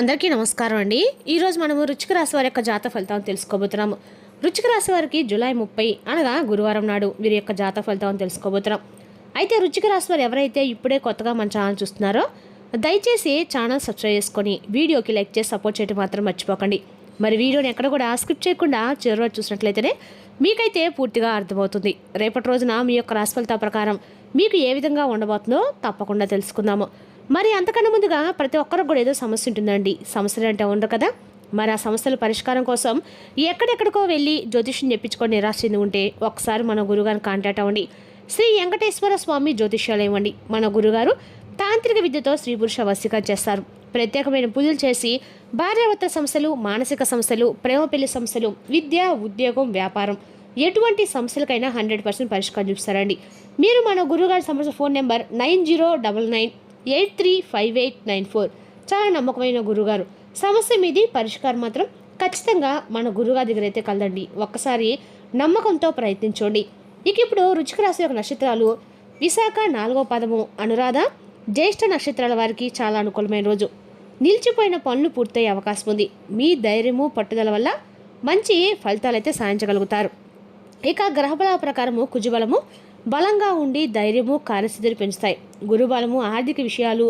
అందరికీ నమస్కారం అండి. ఈరోజు మనము వృశ్చిక రాశి వారి యొక్క జాతక ఫలితాలను తెలుసుకోబోతున్నాము. వృశ్చిక రాశి వారికి జూలై 30 అనగా గురువారం నాడు వీరి యొక్క జాతక ఫలితాలను తెలుసుకోబోతున్నాం. అయితే వృశ్చిక రాశి వారు ఎవరైతే ఇప్పుడే కొత్తగా మన ఛానల్ చూస్తున్నారో దయచేసి ఛానల్ సబ్స్క్రైబ్ చేసుకొని వీడియోకి లైక్ చేసి సపోర్ట్ చేయడం మాత్రం మర్చిపోకండి. మరి వీడియోని ఎక్కడ కూడా స్కిప్ చేయకుండా చివరి వరకు చూసినట్లయితేనే మీకైతే పూర్తిగా అర్థమవుతుంది. రేపటి రోజున మీ యొక్క రాశి ఫలితాల ప్రకారం మీకు ఏ విధంగా ఉండబోతుందో తప్పకుండా తెలుసుకుందాము. మరి అంతకన్నా ముందుగా ప్రతి ఒక్కరికి కూడా ఏదో సమస్య ఉంటుందండి. సమస్యలు అంటే ఉండరు కదా. మరి ఆ సమస్యల పరిష్కారం కోసం ఎక్కడెక్కడికో వెళ్ళి జ్యోతిష్యం చెప్పించుకొని నిరాశ చెంది ఉంటే ఒకసారి మన గురుగారిని కాంటాక్ట్ అవ్వండి. శ్రీ వెంకటేశ్వర స్వామి జ్యోతిష్యాలయం అండి. మన గురుగారు తాంత్రిక విద్యతో స్త్రీ పురుష వశీకరణ చేస్తారు. ప్రత్యేకమైన పూజలు చేసి భార్యాభర్తల సమస్యలు, మానసిక సమస్యలు, ప్రేమ పెళ్లి సమస్యలు, విద్య, ఉద్యోగం, వ్యాపారం ఎటువంటి సమస్యలకైనా 100% పరిష్కారం చూపిస్తారండి. మీరు మన గురుగారి సమస్య ఫోన్ నెంబర్ 9099835894. చాలా నమ్మకమైన గురుగారు. సమస్య మీది పరిష్కారం మాత్రం ఖచ్చితంగా మన గురుగారి దగ్గర అయితే కలదండి. ఒక్కసారి నమ్మకంతో ప్రయత్నించండి. ఇక ఇప్పుడు వృశ్చిక రాశి యొక్క నక్షత్రాలు విశాఖ 4వ పాదము, అనురాధ, జ్యేష్ఠ నక్షత్రాల వారికి చాలా అనుకూలమైన రోజు. నిలిచిపోయిన పనులు పూర్తయ్యే అవకాశం ఉంది. మీ ధైర్యము, పట్టుదల వల్ల మంచి ఫలితాలు అయితే సాధించగలుగుతారు. ఇక గ్రహబల ప్రకారము కుజబలము బలంగా ఉండి ధైర్యము, కార్యసిద్ధిని పెంచుతాయి. గురుబలము ఆర్థిక విషయాలు,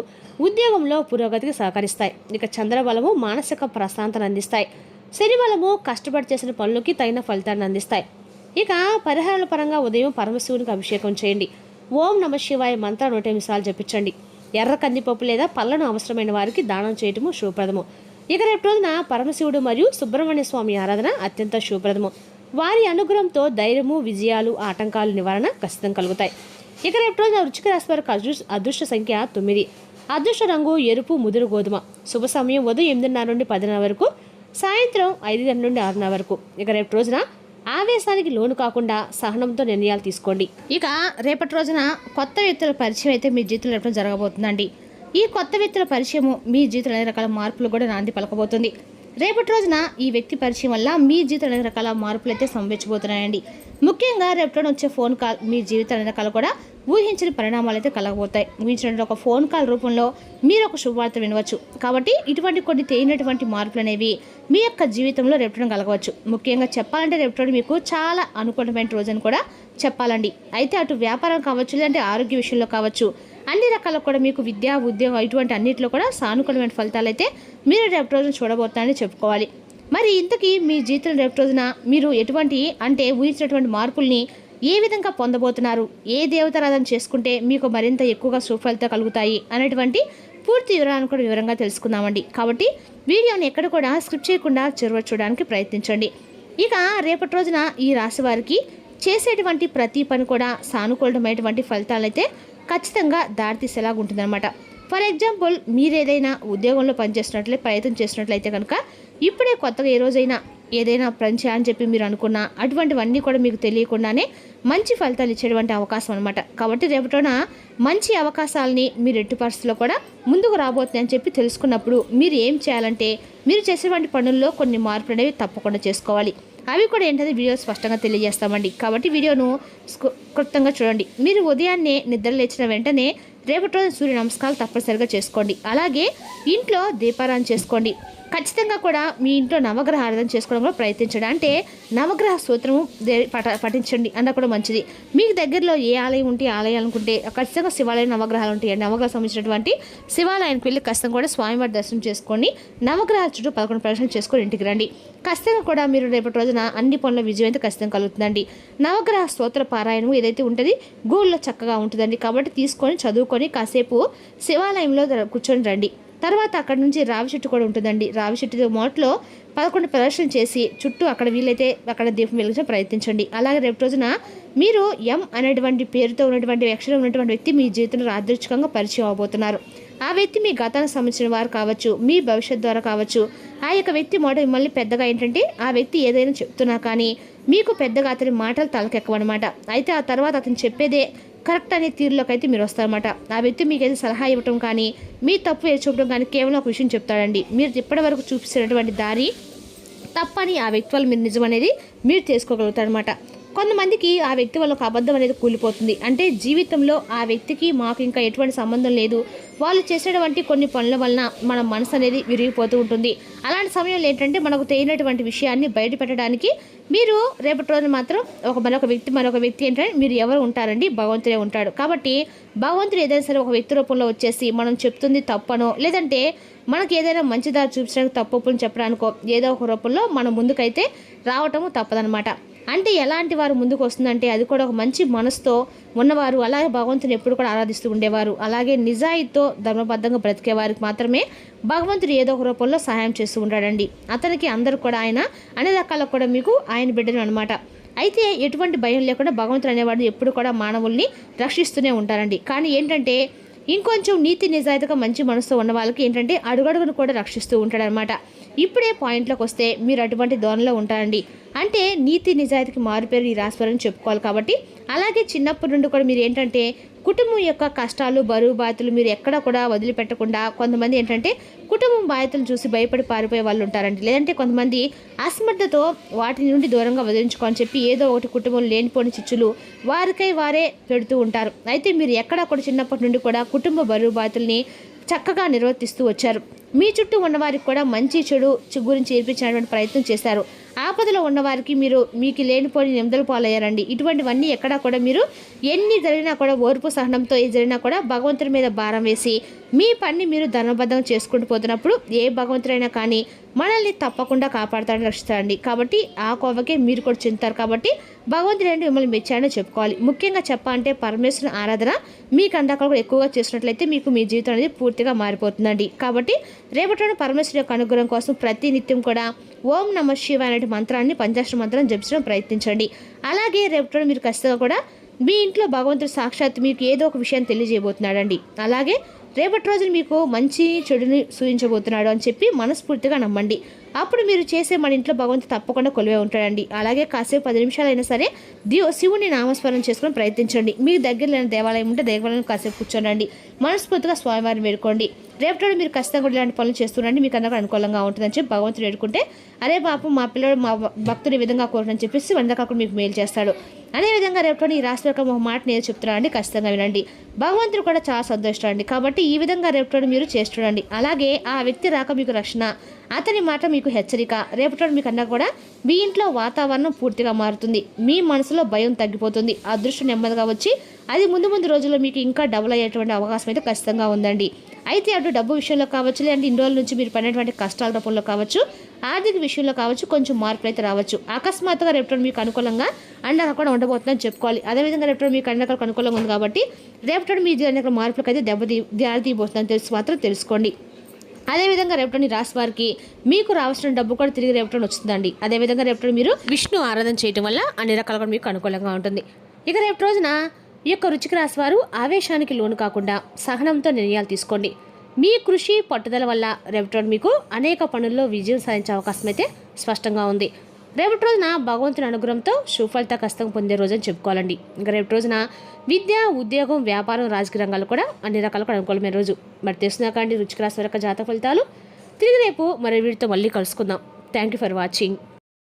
ఉద్యోగంలో పురోగతికి సహకరిస్తాయి. ఇక చంద్రబలము మానసిక ప్రశాంతను అందిస్తాయి. శని బలము కష్టపడి చేసిన పనులకి తగిన ఫలితాన్ని అందిస్తాయి. ఇక పరిహారాల పరంగా ఉదయం పరమశివునికి అభిషేకం చేయండి. ఓం నమ శివాయ మంత్ర 108 సార్లు జపించండి. ఎర్ర కందిపప్పు లేదా పళ్ళను అవసరమైన వారికి దానం చేయటము శుభప్రదము. ఇక రేపు రోజున పరమశివుడు మరియు సుబ్రహ్మణ్య స్వామి ఆరాధన అత్యంత శుభప్రదము. వారి అనుగ్రహంతో ధైర్యము, విజయాలు, ఆటంకాలు నివారణ ఖచ్చితంగా కలుగుతాయి. ఇక రేపు రోజున వృశ్చిక రాశి వారికి అదృష్ట సంఖ్య 9. అదృష్ట రంగు ఎరుపు, ముదురు గోధుమ. శుభ సమయం ఉదయం 8:30 నుండి 10:00 వరకు, సాయంత్రం 5 గంటల నుండి 6:00 వరకు. ఇక రేపు రోజున ఆవేశానికి లోను కాకుండా సహనంతో నిర్ణయాలు తీసుకోండి. ఇక రేపటి రోజున కొత్త వ్యక్తుల పరిచయం అయితే మీ జీవితంలో రేపటి జరగబోతుందండి. ఈ కొత్త వ్యక్తుల పరిచయము మీ జీవితంలో అనేక రకాల మార్పులు కూడా నాంది పలకబోతుంది. రేపటి రోజున ఈ వ్యక్తి పరిచయం వల్ల మీ జీవితంలో అనేక రకాల మార్పులు అయితే సంభవించబోతున్నాయండి. ముఖ్యంగా రేపటి వచ్చే ఫోన్ కాల్ మీ జీవితంలో అనేక రకాలు కూడా ఊహించని పరిణామాలు అయితే కలగబోతాయి. ఊహించిన ఒక ఫోన్ కాల్ రూపంలో మీరు ఒక శుభవార్త వినవచ్చు. కాబట్టి ఇటువంటి కొన్ని తేలినటువంటి మార్పులు అనేవి మీ యొక్క జీవితంలో రేపటి కలగవచ్చు. ముఖ్యంగా చెప్పాలంటే రేపటి మీకు చాలా అనుకూలమైన రోజు అని కూడా చెప్పాలండి. అయితే అటు వ్యాపారం కావచ్చు, లేదంటే ఆరోగ్య విషయంలో కావచ్చు, అన్ని రకాల కూడా మీకు విద్య, ఉద్యోగం ఇటువంటి అన్నింటిలో కూడా సానుకూలమైన ఫలితాలు అయితే మీరు రేపటి రోజున చూడబోతారని చెప్పుకోవాలి. మరి ఇంతకీ మీ జీవితంలో రేపటి రోజున మీరు ఎటువంటి అంటే ఊహించినటువంటి మార్పుల్ని ఏ విధంగా పొందబోతున్నారు, ఏ దేవతారాధన చేసుకుంటే మీకు మరింత ఎక్కువగా సుఫలితాలు కలుగుతాయి అనేటువంటి పూర్తి వివరాలను కూడా వివరంగా తెలుసుకుందామండి. కాబట్టి వీడియోని ఎక్కడ కూడా స్కిప్ చేయకుండా చివరి చూడడానికి ప్రయత్నించండి. ఇక రేపటి రోజున ఈ రాశి వారికి చేసేటువంటి ప్రతి పని కూడా సానుకూలమైనటువంటి ఫలితాలు అయితే ఖచ్చితంగా దారితీసేలాగా ఉంటుందన్నమాట. ఫర్ ఎగ్జాంపుల్, మీరు ఏదైనా ఉద్యోగంలో ప్రయత్నం చేసినట్లయితే కనుక ఇప్పుడే కొత్తగా ఏ రోజైనా ఏదైనా పని చేయాలని చెప్పి మీరు అనుకున్నా అటువంటివన్నీ కూడా మీకు తెలియకుండానే మంచి ఫలితాలు ఇచ్చేటువంటి అవకాశం అనమాట. కాబట్టి రేపటిన మంచి అవకాశాలని మీరు ఎట్టి పరిస్థితుల్లో కూడా ముందుకు రాబోతుందని చెప్పి తెలుసుకున్నప్పుడు మీరు ఏం చేయాలంటే మీరు చేసేటువంటి పనుల్లో కొన్ని మార్పులు అనేవి తప్పకుండా చేసుకోవాలి. అవి కూడా ఏంటంటే వీడియో స్పష్టంగా తెలియజేస్తామండి. కాబట్టి వీడియోను క్లుప్తంగా చూడండి. మీరు ఉదయాన్నే నిద్ర లేచిన వెంటనే రేపటి రోజు సూర్య నమస్కారాలు తప్పనిసరిగా చేసుకోండి. అలాగే ఇంట్లో దీపారాధన చేసుకోండి. ఖచ్చితంగా కూడా మీ ఇంట్లో నవగ్రహ ఆరాధన చేసుకోవడం కూడా ప్రయత్నించండి. అంటే నవగ్రహ సూత్రము పఠించండి అన్న కూడా మంచిది. మీకు దగ్గరలో ఏ ఆలయం ఉంటే ఆలయం అనుకుంటే ఖచ్చితంగా శివాలయం, నవగ్రహాలు ఉంటాయి. నవగ్రహం సంబంధించినటువంటి శివాలయానికి వెళ్ళి ఖచ్చితంగా కూడా స్వామివారి దర్శనం చేసుకోండి. నవగ్రహాల చుట్టూ 11 ప్రదక్షిణలు చేసుకొని ఇంటికి రండి. ఖచ్చితంగా కూడా మీరు రేపటి రోజున అన్ని పనుల విజయం అయితే ఖచ్చితంగా కలుగుతుందండి. నవగ్రహ స్తోత్ర పారాయణం ఏదైతే ఉంటుంది గూళ్ళలో చక్కగా ఉంటుందండి. కాబట్టి తీసుకొని చదువుకొని కాసేపు శివాలయంలో కూర్చొని రండి. తర్వాత అక్కడ నుంచి రావి చెట్టు కూడా ఉంటుందండి. రావి చెట్టు మొదట్లో 11 ప్రదర్శన చేసి చుట్టూ అక్కడ వీలైతే అక్కడ దీపం వెలిగించే ప్రయత్నించండి. అలాగే రేపు రోజున మీరు ఎం అనేటువంటి పేరుతో ఉన్నటువంటి అక్షరం ఉన్నటువంటి వ్యక్తి మీ జీవితంలో యాదృచ్ఛికంగా పరిచయం అవబోతున్నారు. ఆ వ్యక్తి మీ గతానికి సంబంధించిన వారు కావచ్చు, మీ భవిష్యత్ ద్వారా కావచ్చు. ఆ యొక్క వ్యక్తి మాట మిమ్మల్ని పెద్దగా ఏంటంటే ఆ వ్యక్తి ఏదైనా చెప్తున్నా కానీ మీకు పెద్దగా అతని మాటలు తలకెక్కవన్నమాట. అయితే ఆ తర్వాత అతను చెప్పేదే కరెక్ట్ అనే తీరులోకి అయితే మీరు వస్తారన్నమాట. ఆ వ్యక్తి మీకైతే సలహా ఇవ్వటం కానీ మీ తప్పు చూపడం కానీ కేవలం ఒక విషయం చెప్తాడండి. మీరు ఇప్పటి వరకు చూపిస్తున్నటువంటి దారి తప్పని ఆ వ్యక్తి వల్ల మీరు నిజం అనేది మీరు తెలుసుకోగలుగుతారనమాట. కొంతమందికి ఆ వ్యక్తి వల్ల ఒక అబద్ధం అనేది కూలిపోతుంది. అంటే జీవితంలో ఆ వ్యక్తికి మాకు ఇంకా ఎటువంటి సంబంధం లేదు, వాళ్ళు చేసేటువంటి కొన్ని పనుల వలన మన మనసు అనేది విరిగిపోతూ ఉంటుంది. అలాంటి సమయంలో ఏంటంటే మనకు తెలియనటువంటి విషయాన్ని బయట పెట్టడానికి మీరు రేపటి రోజున మాత్రం మరొక వ్యక్తి ఏంటంటే మీరు ఎవరు ఉంటారండి, భగవంతుడే ఉంటాడు. కాబట్టి భగవంతుడు ఏదైనా సరే ఒక వ్యక్తి రూపంలో వచ్చేసి మనం చెప్తుంది తప్పనో లేదంటే మనకి ఏదైనా మంచి దారి చూపించడానికి తప్పుని చెప్పడానికో ఏదో ఒక రూపంలో మన ముందుకైతే రావటము తప్పదనమాట. అంటే ఎలాంటి వారు ముందుకు వస్తుందంటే అది కూడా ఒక మంచి మనసుతో ఉన్నవారు, అలాగే భగవంతుని ఎప్పుడు కూడా ఆరాధిస్తూ ఉండేవారు, అలాగే నిజాయితీతో ధర్మబద్ధంగా బ్రతికే వారికి మాత్రమే భగవంతుడు ఏదో ఒక రూపంలో సహాయం చేస్తూ ఉంటాడండి. అతనికి అందరూ కూడా ఆయన అన్ని రకాలకు కూడా మీకు ఆయన బిడ్డలు అనమాట. అయితే ఎటువంటి భయం లేకుండా భగవంతుడు అనేవాడు ఎప్పుడు కూడా మానవుల్ని రక్షిస్తూనే ఉంటారండి. కానీ ఏంటంటే ఇంకొంచెం నీతి నిజాయితీగా మంచి మనసుతో ఉన్న వాళ్ళకి ఏంటంటే అడుగడుగును కూడా రక్షిస్తూ ఉంటాడనమాట. ఇప్పుడే పాయింట్లోకి వస్తే మీరు అటువంటి ధోరణిలో ఉంటారండి. అంటే నీతి నిజాయితీకి మారుపేరు ఈ రాశివారని చెప్పుకోవాలి. కాబట్టి అలాగే చిన్నప్పటి నుండి కూడా మీరు ఏంటంటే కుటుంబం యొక్క కష్టాలు బరువు బాధ్యతలు మీరు ఎక్కడా కూడా వదిలిపెట్టకుండా కొంతమంది ఏంటంటే కుటుంబం బాధ్యతలు చూసి భయపడి పారిపోయే వాళ్ళు ఉంటారండి. లేదంటే కొంతమంది అసమర్థతో వాటి నుండి దూరంగా వదిలించుకోని చెప్పి ఏదో ఒకటి కుటుంబంలో లేనిపోని చిచ్చులు వారికై వారే పెడుతూ ఉంటారు. అయితే మీరు ఎక్కడా కూడా చిన్నప్పటి నుండి కూడా కుటుంబ బరువు బాధ్యతల్ని చక్కగా నిర్వర్తిస్తూ వచ్చారు. మీ చుట్టూ ఉన్నవారికి కూడా మంచి చెడు గురించి నేర్పించినటువంటి ప్రయత్నం చేశారు. ఆపదలో ఉన్నవారికి మీకు లేనిపోని నిందలు పాలయ్యారండి. ఇటువంటివన్నీ ఎక్కడా కూడా మీరు ఎన్ని జరిగినా కూడా ఓర్పు సహనంతో ఏ జరిగినా కూడా భగవంతుడి మీద భారం వేసి మీ పని మీరు ధర్మబద్ధంగా చేసుకుంటూ పోతున్నప్పుడు ఏ భగవంతుడైనా కానీ మనల్ని తప్పకుండా కాపాడుతాడని రక్షిస్తాడండి. కాబట్టి ఆ కోవకే మీరు కూడా చెందుతారు. కాబట్టి భగవంతుడు ఏంటి మిమ్మల్ని మెచ్చాడని చెప్పుకోవాలి. ముఖ్యంగా చెప్పాలంటే పరమేశ్వరుని ఆరాధన మీ కండకాలు కూడా ఎక్కువగా చేసినట్లయితే మీకు మీ జీవితం అనేది పూర్తిగా మారిపోతుందండి. కాబట్టి రేపటి పరమేశ్వరుని యొక్క అనుగ్రహం కోసం ప్రతి నిత్యం కూడా ఓం నమః శివాయ అనే మంత్రాన్ని పంచాక్షర మంత్రం జపించడం ప్రయత్నించండి. అలాగే రేపటి మీరు ఖచ్చితంగా కూడా మీ ఇంట్లో భగవంతుడు సాక్షాత్ మీకు ఏదో ఒక విషయాన్ని తెలియజేయబోతున్నాడండి. అలాగే రేపటి రోజున మీకు మంచి చెడుని సూచించబోతున్నాడు అని చెప్పి మనస్ఫూర్తిగా నమ్మండి. అప్పుడు మీరు చేసే మన ఇంట్లో భగవంతుడు తప్పకుండా కొలువే ఉంటాడండి. అలాగే కాసేపు 10 నిమిషాలైనా సరే శివుని నామస్మరణ చేసుకుని ప్రయత్నించండి. మీకు దగ్గరలో దేవాలయం ఉంటే దేవాలయం కాసేపు కూర్చోండి, మనస్ఫూర్తిగా స్వామివారిని వేడుకోండి. రేపటి మీరు ఖచ్చితంగా కూడా ఇలాంటి పనులు చేస్తుండండి, మీకు అందరికీ అనుకూలంగా ఉంటుందని చెప్పి భగవంతుడు వేడుకుంటే అరే పాపం మా పిల్లడు మా భక్తులు ఈ విధంగా కోరని చెప్పేసి వందకాకుడు మీకు మేలు చేస్తాడు. అదేవిధంగా రేపటి ఈ రాశి యొక్క ఒక మాట నేను చెప్తున్నాను అండి, ఖచ్చితంగా వినండి. భగవంతుడు కూడా చాలా సంతోషిస్తాడండి. కాబట్టి ఈ విధంగా రేపటి మీరు చేస్తుండండి. అలాగే ఆ వ్యక్తి రాక మీకు రక్షణ, అతని మాట మీకు హెచ్చరిక. రేపటి మీకు అన్నా కూడా మీ ఇంట్లో వాతావరణం పూర్తిగా మారుతుంది, మీ మనసులో భయం తగ్గిపోతుంది, అదృష్టం నెమ్మదిగా వచ్చి అది ముందు రోజుల్లో మీకు ఇంకా డబుల్ అయ్యేటువంటి అవకాశం అయితే ఖచ్చితంగా ఉందండి. అయితే అటు డబ్బు విషయంలో కావచ్చు, లేదంటే ఇన్ని రోజుల నుంచి మీరు పడినటువంటి కష్టాల రూపంలో కావచ్చు, ఆర్థిక విషయంలో కావచ్చు కొంచెం మార్పులు అయితే రావచ్చు. అకస్మాత్తుగా రేపటి మీకు అనుకూలంగా అండగా కూడా ఉండబోతుందని చెప్పుకోవాలి. అదేవిధంగా రేపటి మీకు అండగా అనుకూలంగా ఉంది కాబట్టి రేపటి మీ జీవన మార్పులకు అయితే దారితీయబోతుందని మాత్రం తెలుసుకోండి. అదేవిధంగా రేపటి రాశి వారికి మీకు రావాల్సిన డబ్బు కూడా తిరిగి రేపటి వస్తుందండి. అదేవిధంగా రేపటి మీరు విష్ణు ఆరాధన చేయడం వల్ల అన్ని రకాలుగా మీకు అనుకూలంగా ఉంటుంది. ఇక రేపటి రోజున ఈ యొక్క వృశ్చిక రాశి వారు ఆవేశానికి లోను కాకుండా సహనంతో నిర్ణయాలు తీసుకోండి. మీ కృషి పట్టుదల వల్ల రేపటి మీకు అనేక పనుల్లో విజయం సాధించే అవకాశం అయితే స్పష్టంగా ఉంది. రేపటి రోజున భగవంతుని అనుగ్రహంతో సుఫలిత కష్టం పొందే రోజు అని చెప్పుకోవాలండి. ఇంకా రేపటి రోజున విద్య, ఉద్యోగం, వ్యాపారం, రాజకీయ రంగాలు కూడా అన్ని రకాలుగా అనుకూలమైన రోజు. మరి తెలుసుకున్నాకండి వృశ్చిక రాశి యొక్క జాతక ఫలితాలు. తిరిగి రేపు మరి వీటితో మళ్ళీ కలుసుకుందాం. Thank you for watching.